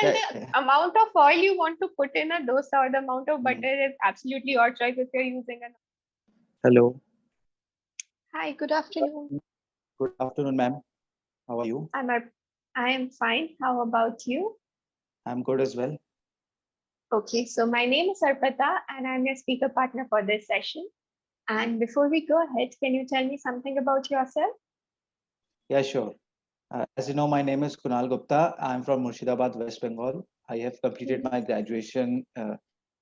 And Yeah, the amount of oil you want to put in a dosa or the amount of mm. butter is absolutely your choice if you're using an. Hello. Hi, good afternoon. Good afternoon, ma'am. How are you? I am fine. How about you? I'm good as well. Okay, so my name is Arpita and I'm your speaker partner for this session. And before we go ahead, can you tell me something about yourself? Yeah, sure. As you know, my name is Kunal Gupta. I'm from Murshidabad, West Bengal. I have completed Mhm, my graduation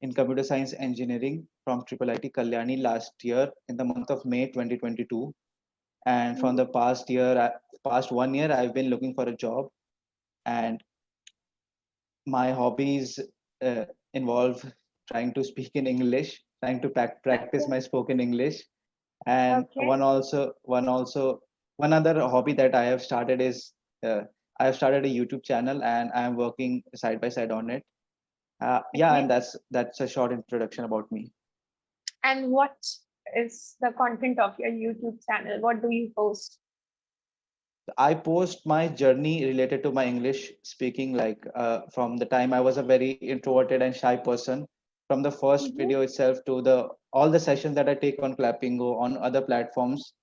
in computer science engineering from Triple IT Kalyani last year in the month of May 2022. And from mhm. the past 1 year, I've been looking for a job. And my hobbies uh, involve trying to speak in English, trying to practice Okay, my spoken English, and okay, one other hobby that I have started is uh, I have started a YouTube channel and I am working side by side on it. Yeah, and okay. that's a short introduction about me. And what is the content of your YouTube channel? What do you post? I post my journey related to my English speaking, like from the time I was a very introverted and shy person, from the first Mhm, video itself to the all the sessions that I take on Clapingo on other platforms,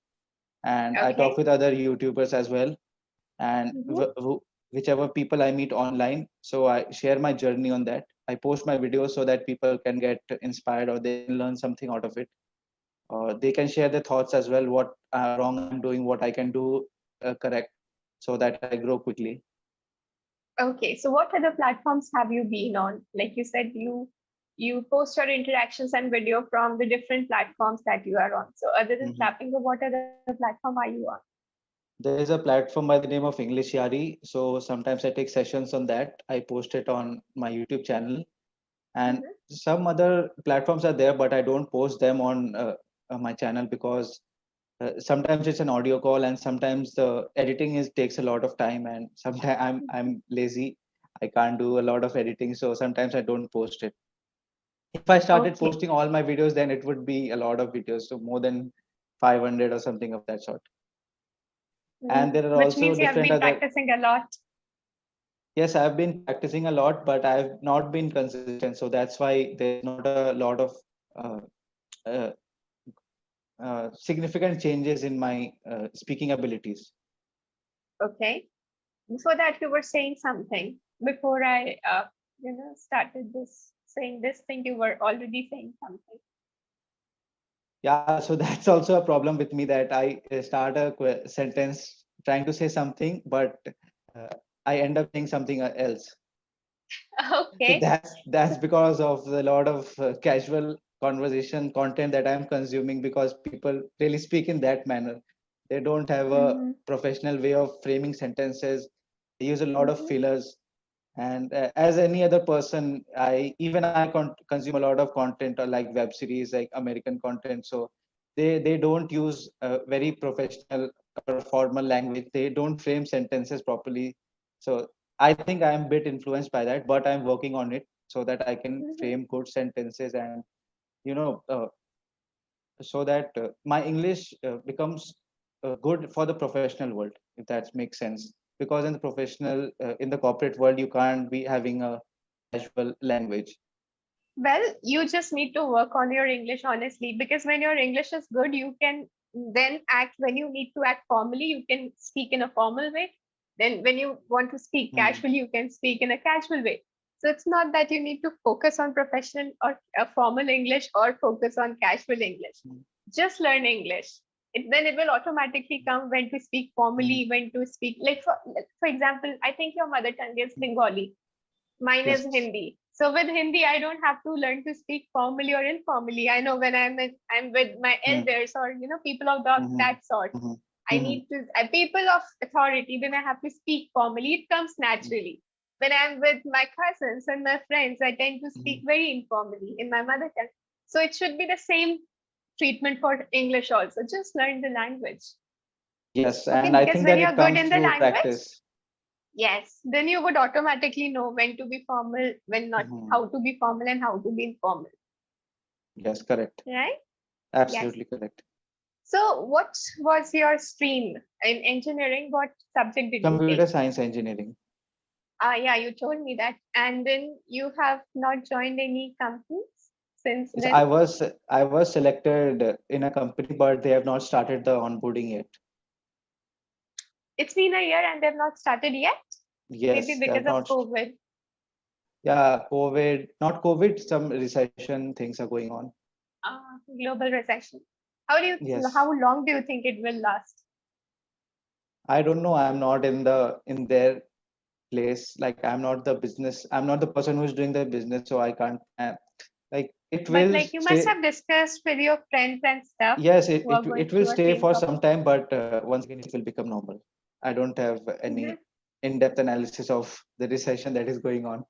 and I talk okay. with other YouTubers as well, and Mhm, whichever people I meet online. So I share my journey on that. I post my videos so that people can get inspired or they can learn something out of it. Or they can share their thoughts as well, what wrong I'm doing, what I can do correct, so that I grow quickly. okay, so what other platforms have you been on? Like you said, you post your interactions and video from the different platforms that you are on. So other than Mhm. Clappingo, what other platform are you on? There is a platform by the name of English Yari. So sometimes I take sessions on that. I post it on my YouTube channel, and Mhm. some other platforms are there, but I don't post them on my channel because sometimes it's an audio call and sometimes the editing is takes a lot of time, and sometimes I'm lazy. I can't do a lot of editing, so sometimes I don't post it. If I started Okay. posting all my videos, then it would be a lot of videos, so more than 500 or something of that sort. And there are Which also means you have different been other. practicing a lot. Yes, I've been practicing a lot, but I've not been consistent, so that's why there's not a lot of uh, uh, significant changes in my speaking abilities. Okay. Before that, you were saying something. Before I, started this saying this thing, you were already saying something. Yeah, so that's also a problem with me that I start a sentence trying to say something, but uh, I end up saying something else. So Okay. that's because of a lot of casual conversation content that I'm consuming, because people really speak in that manner. They don't have a Mm-hmm. professional way of framing sentences. They use a lot of Mm-hmm. fillers. And as any other person, I consume a lot of content like web series, like American content. So they don't use very professional or formal language. They don't frame sentences properly. So I think I am a bit influenced by that, but I'm working on it so that I can Mm-hmm. frame good sentences, and you know, so that my English becomes good for the professional world, if that makes sense. Because in the professional, in the corporate world, you can't be having a casual language. Well, you just need to work on your English, honestly, because when your English is good, you can then act when you need to act formally, you can speak in a formal way. Then, when you want to speak Mhm. casually, you can speak in a casual way. So, it's not that you need to focus on professional or formal English or focus on casual English. Mhm. Just learn English. Then it will automatically come when to speak Mhm. formally, when to speak. For example, I think your mother tongue is Bengali. Mine is Yes. Hindi. So with Hindi, I don't have to learn to speak formally or informally. I know when I'm with my Mhm. elders or people of that Mhm. sort. Mhm. I Mhm. need to people of authority. Then I have to speak formally. It comes naturally. When I'm with my cousins and my friends, I tend to speak Mhm. very informally in my mother tongue. So it should be the same treatment for English also. Just learn the language. Yes, Okay, and I because think when that you're it good comes in the through language, practice. yes, then you would automatically know when to be formal, when not, Mhm. how to be formal and how to be informal, Yes, correct. right? Yes. Absolutely correct. So, what was your stream in engineering? What subject did you Computer take? science engineering. Yeah, you told me that. And then you have not joined any companies since Yes, then? I was selected in a company, but they have not started the onboarding yet. It's been a year and they've not started yet. Maybe Yes, they because have of not. COVID. Yeah, COVID, not COVID, some recession things are going on. Global recession. Yes, How long do you think it will last? I don't know. I'm not in their place. Like I'm not the business. I'm not the person who's doing the business, so I can't. Like it But will like you must stay. have discussed with your friends and stuff Yes, who are it going will through a stay same for problem. some time, but once again it will become normal. I don't have any Mhm. in-depth analysis of the recession that is going on.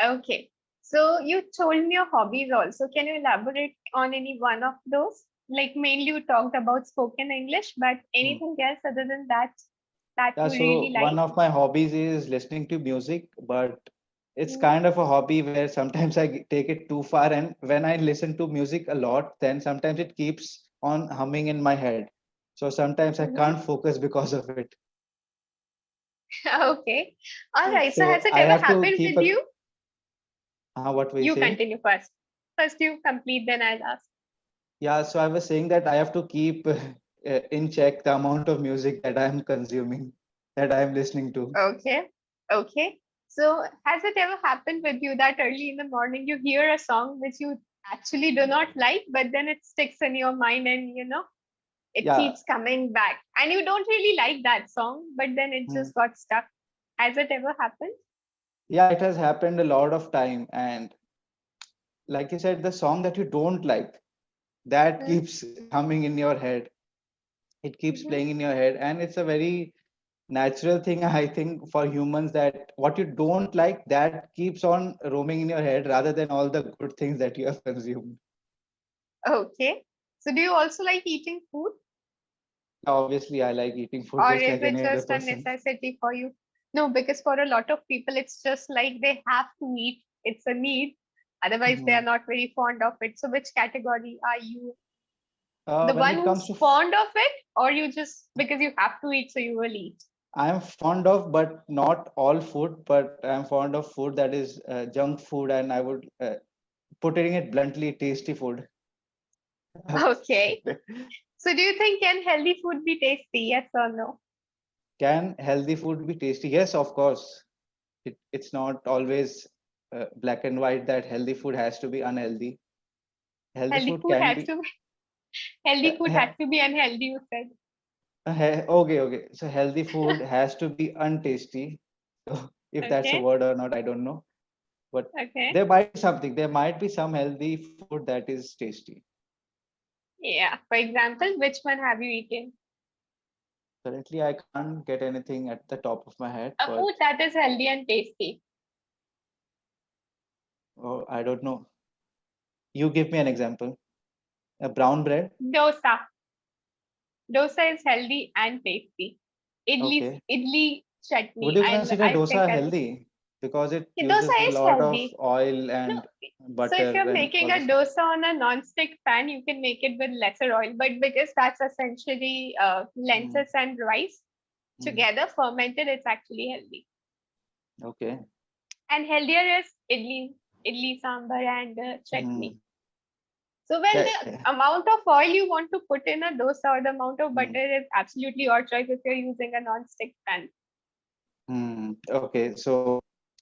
Okay. So you told me your hobbies also. Can you elaborate on any one of those? Like mainly you talked about spoken English, but Hmm. anything else other than that that Yeah, you so really one like? of my hobbies is listening to music, but it's Mm, kind of a hobby where sometimes take it too far, and when I listen to music a lot, then sometimes it keeps on humming in my head. So sometimes I mhm. can't focus because of it. Okay. All right. So has So it I ever have to happened keep with a you? what were you You saying? continue first. First you complete, then I'll ask. Yeah, so I was saying that I have to keep in check the amount of music that I am consuming, that I am listening to. Okay. Okay. So has it ever happened with you that early in the morning you hear a song which you actually do not like, but then it sticks in your mind and it Yeah, keeps coming back and you don't really like that song, but then it mm, just got stuck. Has it ever happened? yeah, it has happened a lot of time, and like you said, the song that you don't like, that Hmm. keeps humming in your head. It keeps Mhm. playing in your head, and it's a very natural thing, I think, for humans, that what you don't like, that keeps on roaming in your head rather than all the good things that you have consumed. Okay. So do you also like eating food Obviously, I like eating food or just is like it any other just a person. necessity for you? No, because for a lot of people, it's just like they have to eat. It's a need. Otherwise, they are Mhm. not very fond of it. So which category are you? The When one it comes who's to fond of it, or you just because you have to eat, so you will eat? I'm fond of, but not all food, but I'm fond of food that is junk food, and I would putting it bluntly, tasty food. Okay. So do you think can healthy food be tasty? Yes or no? Can healthy food be tasty? Yes, of course. It's not always black and white that healthy food has to be unhealthy. Healthy Healthy food food can has be. to healthy food Uh, has to be unhealthy, you said. okay, okay. So healthy food has to be untasty. So if that's a Okay. word or not, I don't know. But Okay. there might be something. There might be some healthy food that is tasty. Yeah. For example, which one have you eaten? Currently, I can't get anything at the top of my head, A but food that is healthy and tasty. oh, I don't know. You give me an example. A brown bread. Dosa. Dosa is healthy and tasty. Okay. Idli Would chutney. you consider I think dosa I healthy? Because it dosa uses a is lot of healthy. oil No. and So if butter you're and making all a this. dosa on a non-stick pan, you can make it with lesser oil. But because that's essentially Mm, lentils and rice mm, together fermented, it's actually healthy. okay. And healthier is idli sambar and Mm, chutney. So well, yeah, the yeah. amount of oil you want to put in a dosa or the amount of Mm, butter is absolutely your choice if you're using a non-stick pan. okay. So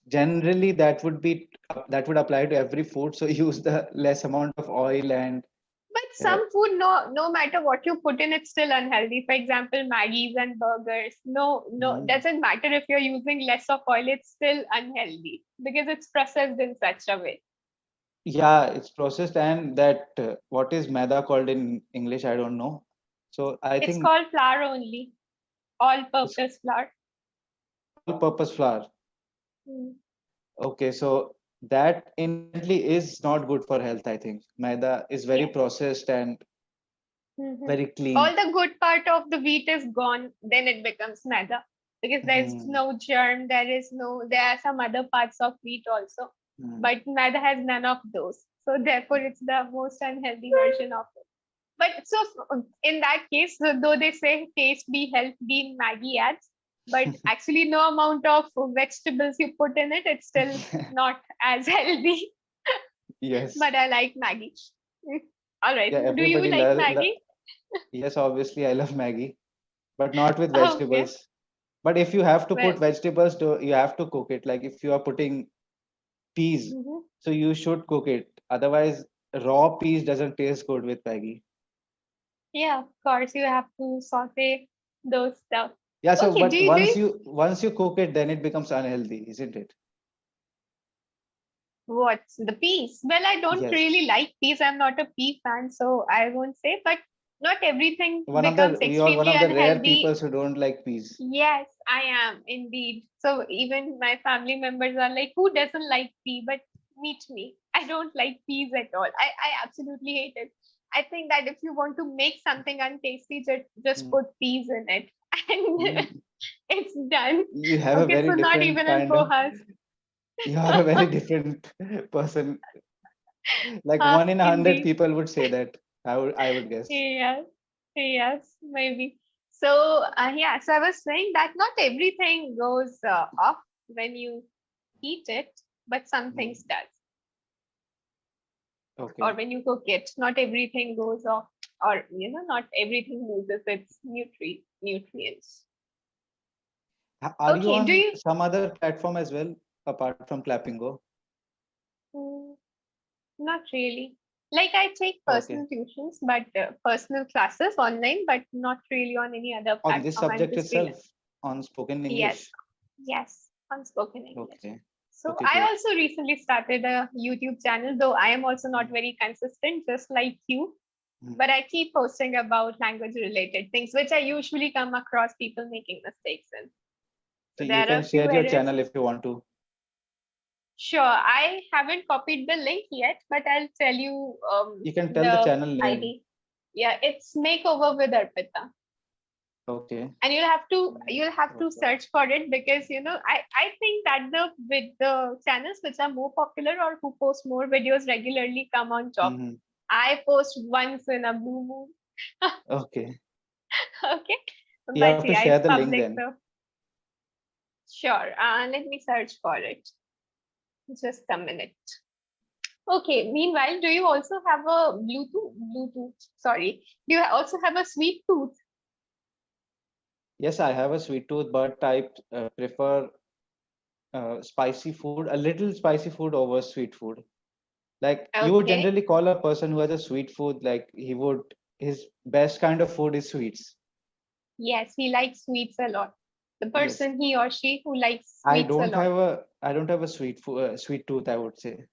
generally, that would apply to every food. So use the less amount of oil and But uh, some food, no matter what you put in, it's still unhealthy. For example, Maggies and burgers. No, mm, doesn't matter if you're using less of oil, it's still unhealthy because it's processed in such a way. yeah, it's processed, and that what is maida called in English? I don't know. So I It's think called flour only, it's all-purpose flour. all-purpose flour. Mm. Okay, so that inherently is not good for health, I think. Maida is very Yes. processed and Hmm. very All clean. the good part of the wheat is gone, then it becomes maida because there's Hmm, no germ, there are some other parts of wheat also, hmm. but maida has none of those. So therefore, it's the most unhealthy version of it. But so in that case, though they say taste be health be Maggie adds, but actually no amount of vegetables you put in it, it's still not as healthy. Yes. But I like Maggie. All right. Yeah, Do you everybody like Maggie? yes, obviously I love Maggie, but not with Okay. vegetables. But if you have to Well, put vegetables, you have to cook it. Like if you are putting peas, mhm. so you should cook it. Otherwise, raw peas doesn't taste good with Maggie. Yeah, of course you have to saute those stuff. Yeah, so Okay, but once you cook it, then it becomes unhealthy, isn't it? what's the peas? Well, I don't Yes. really like peas. I'm not a pea fan, so I won't say, but not everything becomes You're one extremely of the rare people unhealthy. who don't like peas. Yes, I am indeed. So even my family members are like, who doesn't like pea? But meet me. I don't like peas at all. I absolutely hate it. I think that if you want to make something untasty, just Mm. put peas in it and Mm. it's done. You have a Okay, very so not different even in kind of, pohas. you are a very different person. Like one in a hundred Indeed. people would say that. I would guess. Yes, yes, maybe. So, yeah, so I was saying that not everything goes off when you eat it, but some Mm. things does. Or Okay. when you cook it, not everything goes off, or not everything loses its nutrients. Are you Okay, do on you? some other platform as well apart from Clapingo? Mm, not really. Like I take Okay. personal tuitions, but personal classes online, but not really on any other On this platform. I'm subject just really. itself, on spoken Yes, English. yes, unspoken English. Okay. So Okay, I great. also recently started a YouTube channel, though I am also not Mm. very consistent, just like you. Mm. But I keep posting about language related things, which I usually come across people making mistakes in. So So you there are can a few share your errors. channel if you want to. Sure, I haven't copied the link yet, but I'll tell you You can tell the the channel name. ID. Yeah, it's Makeover with Arpita. Okay. And you'll have to Okay. search for it because I think that the channels which are more popular or who post more videos regularly come on top. Hmm. I post once in a blue moon. Okay. Okay, You have but to yeah, share it's the link public, then. so sure. Let me search for it. Just a minute. Okay, meanwhile, do you also have a bluetooth, sorry, do you also have a sweet tooth? Yes, I have a sweet tooth, but I prefer spicy food, a little spicy food over sweet food. Like you would Okay. generally call a person who has a sweet food, like his best kind of food is sweets. Yes, he likes sweets a lot. The Yes. person, he or she who likes I sweets a don't lot. have a I don't have a sweet tooth, I would say.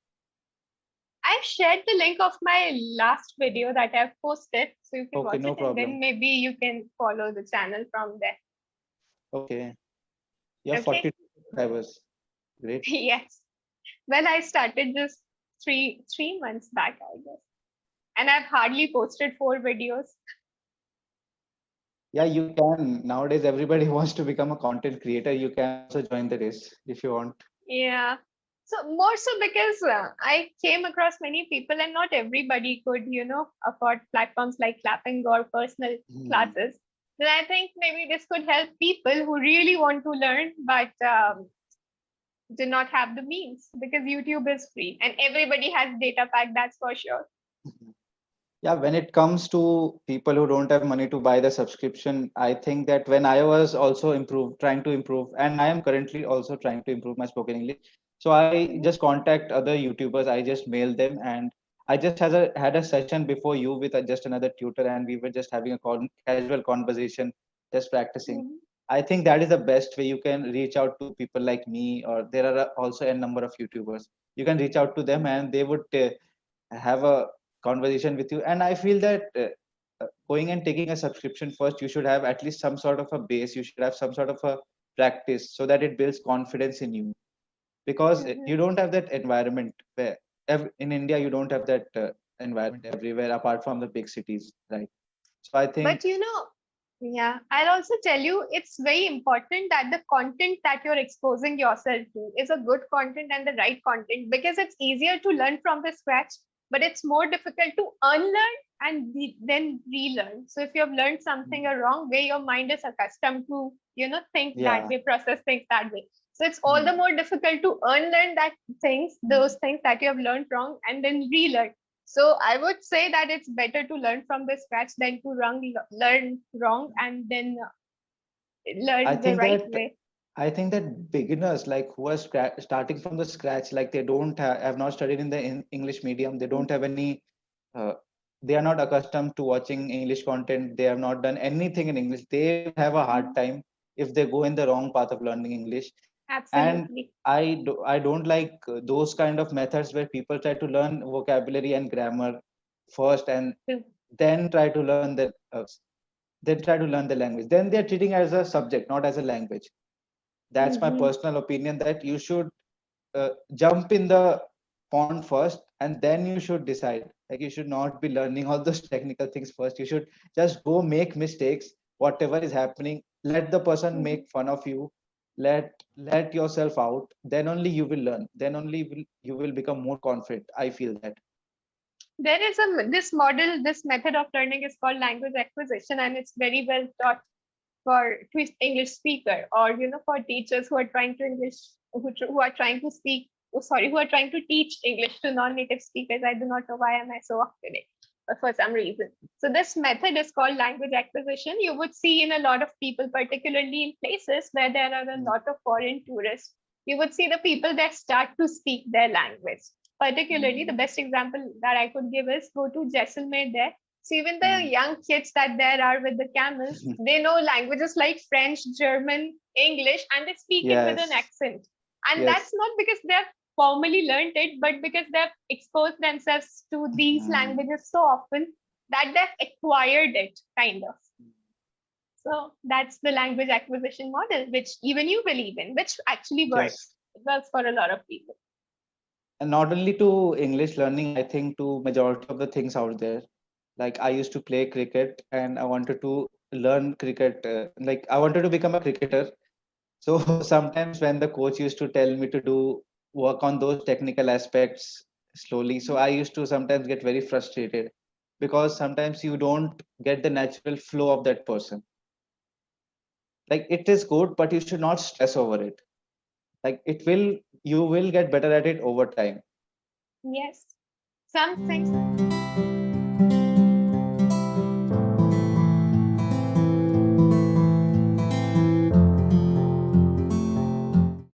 I've shared the link of my last video that I've posted, so you can Okay, watch no it and problem. then maybe you can follow the channel from there. Okay. You have Okay. 42 subscribers. Great. Yes. Well, I started just three months back, I guess. And I've hardly posted 4 videos. Yeah, you can. Nowadays, everybody wants to become a content creator. You can also join the race if you want. Yeah. So more so because I came across many people and not everybody could, afford platforms like Clapping or personal Hmm. classes. Then I think maybe this could help people who really want to learn but do not have the means because YouTube is free and everybody has data pack, that's for sure. Yeah, when it comes to people who don't have money to buy the subscription, I think that when I was also trying to improve, and I am currently also trying to improve my spoken English. So I Mhm. just contact other YouTubers, I just mail them, and I just had a session before you with just another tutor, and we were just having a casual conversation, just practicing. Mhm. I think that is the best way you can reach out to people like me, or there are also a number of YouTubers. You can reach out to them, and they would have a conversation with you. And I feel that going and taking a subscription first, you should have at least some sort of a base, you should have some sort of a practice so that it builds confidence in you, because you Mhm. don't have that environment where in India you don't have that environment everywhere apart from the big cities, right? So I But think. yeah, I'll also tell you it's very important that the content that you're exposing yourself to is a good content and the right content because it's easier to learn from the scratch but it's more difficult to unlearn and then relearn. So if you have learned something a wrong way, your mind is accustomed to, think that Yeah. way, process things that way. So it's all the more difficult to unlearn those things that you have learned wrong, and then relearn. So I would say that it's better to learn from the scratch than to learn wrong and then I learn the think right that way. I think that beginners like who are starting from the scratch, like they don't have not studied in the English medium, they don't have any, uh, they are not accustomed to watching English content. They have not done anything in English. They will have a hard Mhm. time if they go in the wrong path of learning English. And Absolutely. I don't like those kind of methods where people try to learn vocabulary and grammar first and True. then try to learn the language. Then they are treating it as a subject, not as a language. That's my Mhm. personal opinion, that you should jump in the pond first and then you should decide. Like, you should not be learning all those technical things first. You should just go make mistakes, whatever is happening. Let the person Mhm. make fun of you. Let yourself out. Then only you will learn. Then only you will become more confident. I feel that. There is this method of learning is called language acquisition, and it's very well taught for English speaker, or for teachers who are trying to who are trying to speak. Oh, sorry, who are trying to teach English to non-native speakers. I do not know why am I so off today, but for some reason. So this method is called language acquisition. You would see in a lot of people, particularly in places where there are a Mm, lot of foreign tourists. You would see the people that start to speak their language. Particularly, the mm, best example that I could give is go to Jaisalmer there. So even the mm, young kids that there are with the camels, they know languages like French, German, English, and they speak it with an yes, accent. And that's yes. not because they have formally learned it, but because they've exposed themselves to these Mm, languages so often that they've acquired it, kind of. So that's the language acquisition model, which even you believe in, which actually yes. works. It works for a lot of people. And not only to English learning, I think to majority of the things out there. Like, I used to play cricket and I wanted to learn cricket. Like, I wanted to become a cricketer. So sometimes when the coach used to tell me to do work on those technical aspects slowly, so I used to sometimes get very frustrated because sometimes you don't get the natural flow of that person. Like, it is good, but you should not stress over it. Like, you will get better at it over time. Yes. Some things